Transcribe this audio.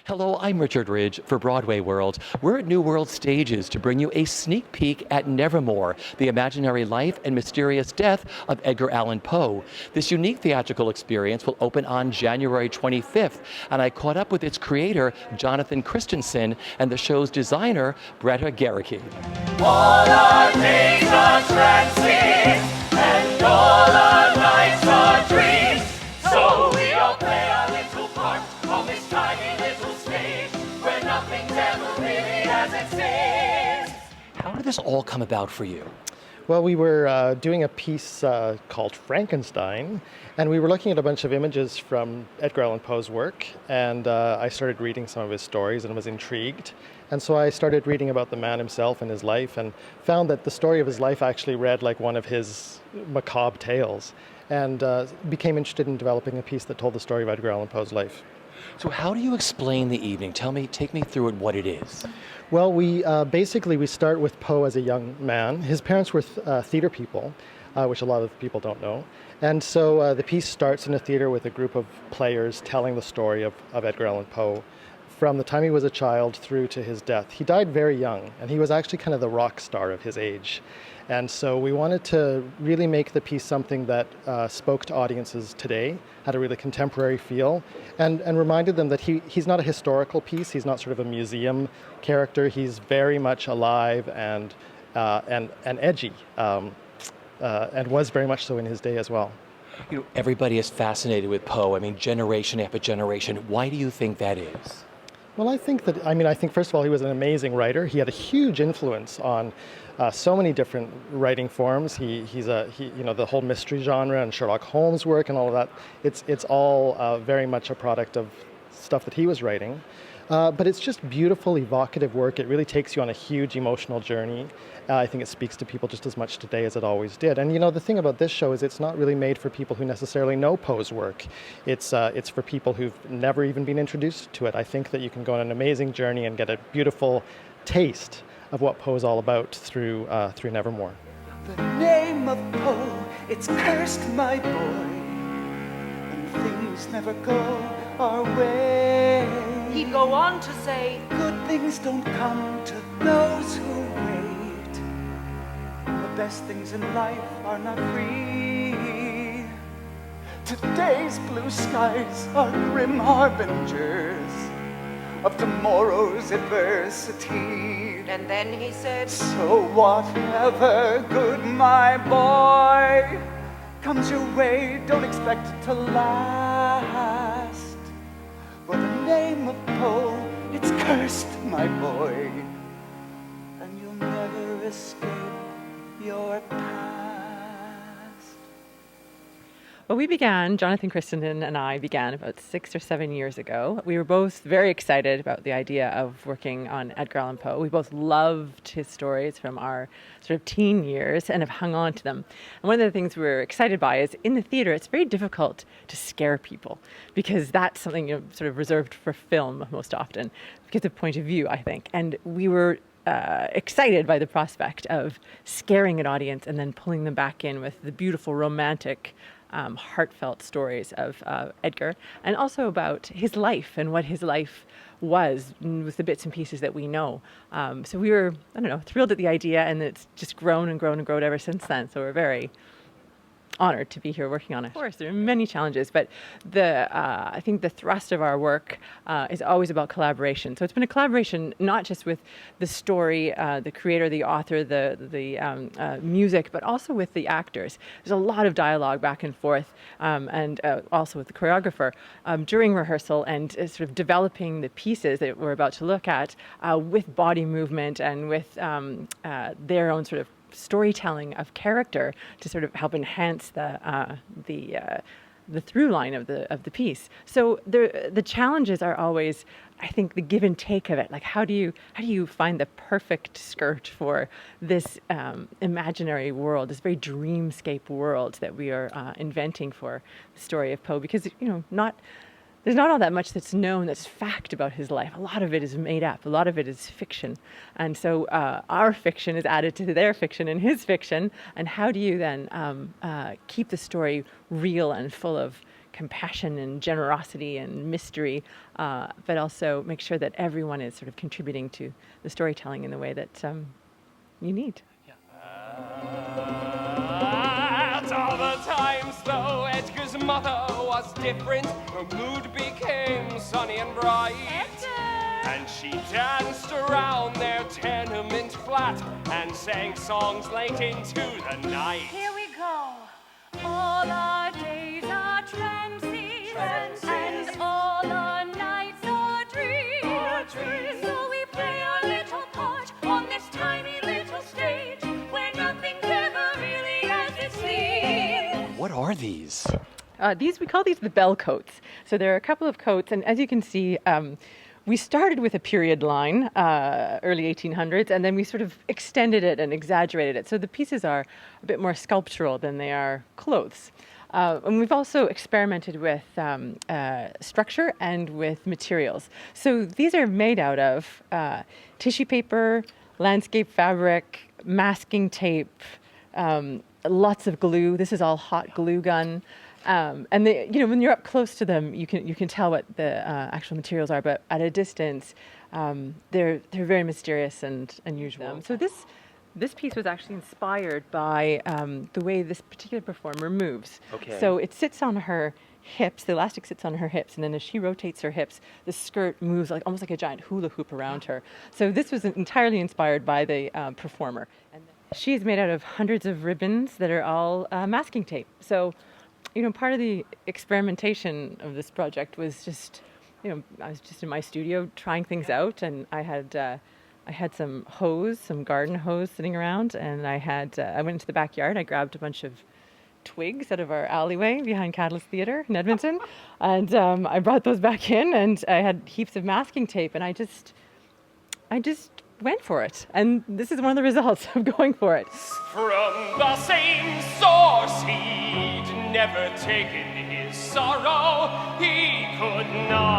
Hello, I'm Richard Ridge for BroadwayWorld. We're at New World Stages to bring you a sneak peek at Nevermore, the imaginary life and mysterious death of Edgar Allan Poe. This unique theatrical experience will open on January 25th, and I caught up with its creator, Jonathan Christensen, and the show's designer, Bretta Gerecke. All our days are trances, and all our nights are dreams. So we all play our little part on this tiny little stage where nothing's ever really as it seems. How did this all come about for you? Well, we were doing a piece called Frankenstein, and we were looking at a bunch of images from Edgar Allan Poe's work, and I started reading some of his stories and was intrigued. And so I started reading about the man himself and his life, and found that the story of his life actually read like one of his macabre tales, and became interested in developing a piece that told the story of Edgar Allan Poe's life. So how do you explain the evening? Take me through it, what it is. Well, we basically start with Poe as a young man. His parents were theater people, which a lot of people don't know. And so the piece starts in a theater with a group of players telling the story of Edgar Allan Poe from the time he was a child through to his death. He died very young, and he was actually kind of the rock star of his age. And so we wanted to really make the piece something that spoke to audiences today, had a really contemporary feel, and reminded them that he's not a historical piece, he's not sort of a museum character, he's very much alive and edgy, and was very much so in his day as well. You know, everybody is fascinated with Poe. I mean, generation after generation. Why do you think that is? Well, I think first of all, he was an amazing writer. He had a huge influence on so many different writing forms. The whole mystery genre and Sherlock Holmes work and all of that. It's all very much a product of stuff that he was writing. But it's just beautiful, evocative work. It really takes you on a huge emotional journey. I think it speaks to people just as much today as it always did. And the thing about this show is it's not really made for people who necessarily know Poe's work. It's for people who've never even been introduced to it. I think that you can go on an amazing journey and get a beautiful taste of what Poe's all about through Nevermore. The name of Poe, it's cursed, my boy, and things never go our way. He'd go on to say, good things don't come to those who wait. The best things in life are not free. Today's blue skies are grim harbingers of tomorrow's adversity. And then he said, so whatever good, my boy, comes your way, don't expect it to last. For the name of Poe, it's cursed, my boy, and you'll never escape your past. Well, Jonathan Christensen and I began about 6 or 7 years ago. We were both very excited about the idea of working on Edgar Allan Poe. We both loved his stories from our sort of teen years and have hung on to them. And one of the things we were excited by is in the theater, it's very difficult to scare people because that's something sort of reserved for film most often because of point of view, I think. And we were excited by the prospect of scaring an audience and then pulling them back in with the beautiful romantic heartfelt stories of Edgar, and also about his life and what his life was with the bits and pieces that we know. So we were, thrilled at the idea, and it's just grown and grown and grown ever since then. So we're very honored to be here working on it. Of course, there are many challenges, but I think the thrust of our work is always about collaboration. So it's been a collaboration not just with the story, the creator, the author, the music, but also with the actors. There's a lot of dialogue back and forth, and also with the choreographer during rehearsal and sort of developing the pieces that we're about to look at with body movement and with their own sort of storytelling of character to sort of help enhance the through line of the piece. So the challenges are always, I think, the give and take of it. Like how do you find the perfect skirt for this imaginary world, this very dreamscape world that we are inventing for the story of Poe? Because there's not all that much that's known, that's fact about his life. A lot of it is made up. A lot of it is fiction. And so our fiction is added to their fiction and his fiction. And how do you then keep the story real and full of compassion and generosity and mystery, but also make sure that everyone is sort of contributing to the storytelling in the way that you need. At other times, though, Edgar's mother was different. Her mood became sunny and bright. And she danced around their tenement flat and sang songs late into the night. Here we go. All our days are trances, and all our nights are dreams. So we play our little part on this tiny little stage where nothing's ever really as it seems. What are these? We call these the bell coats. So there are a couple of coats, and as you can see, we started with a period line, early 1800s, and then we sort of extended it and exaggerated it. So the pieces are a bit more sculptural than they are clothes. And we've also experimented with structure and with materials. So these are made out of tissue paper, landscape fabric, masking tape, lots of glue. This is all hot glue gun. And when you're up close to them, you can tell what the actual materials are. But at a distance, they're very mysterious and unusual. So this piece was actually inspired by the way this particular performer moves. Okay. So it sits on her hips. The elastic sits on her hips, and then as she rotates her hips, the skirt moves almost like a giant hula hoop around her. So this was entirely inspired by the performer. And she's made out of hundreds of ribbons that are all masking tape. So part of the experimentation of this project was just, I was just in my studio trying things out, and I had some hose, some garden hose sitting around, and I went into the backyard. I grabbed a bunch of twigs out of our alleyway behind Catalyst Theatre in Edmonton, and I brought those back in, and I had heaps of masking tape, and I just went for it. And this is one of the results of going for it. From the same source he'd never taken his sorrow. He could not